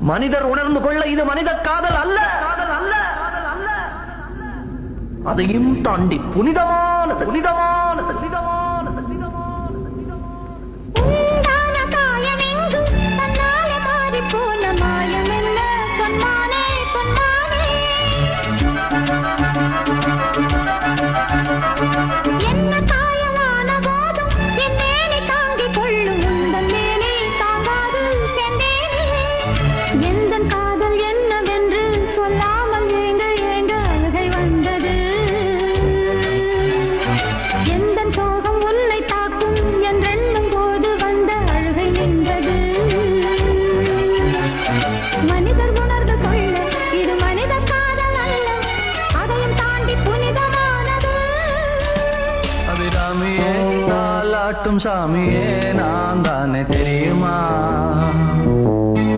மனிதர் உணர்ந்து கொள்ள இது மனித காதல் அல்ல, அதையும் தாண்டி புனிதமானது, புனிதமானது, புனிதமானது. அபிராமியே, தாலாட்டும் சாமியே, நான் தானே தெரியுமா?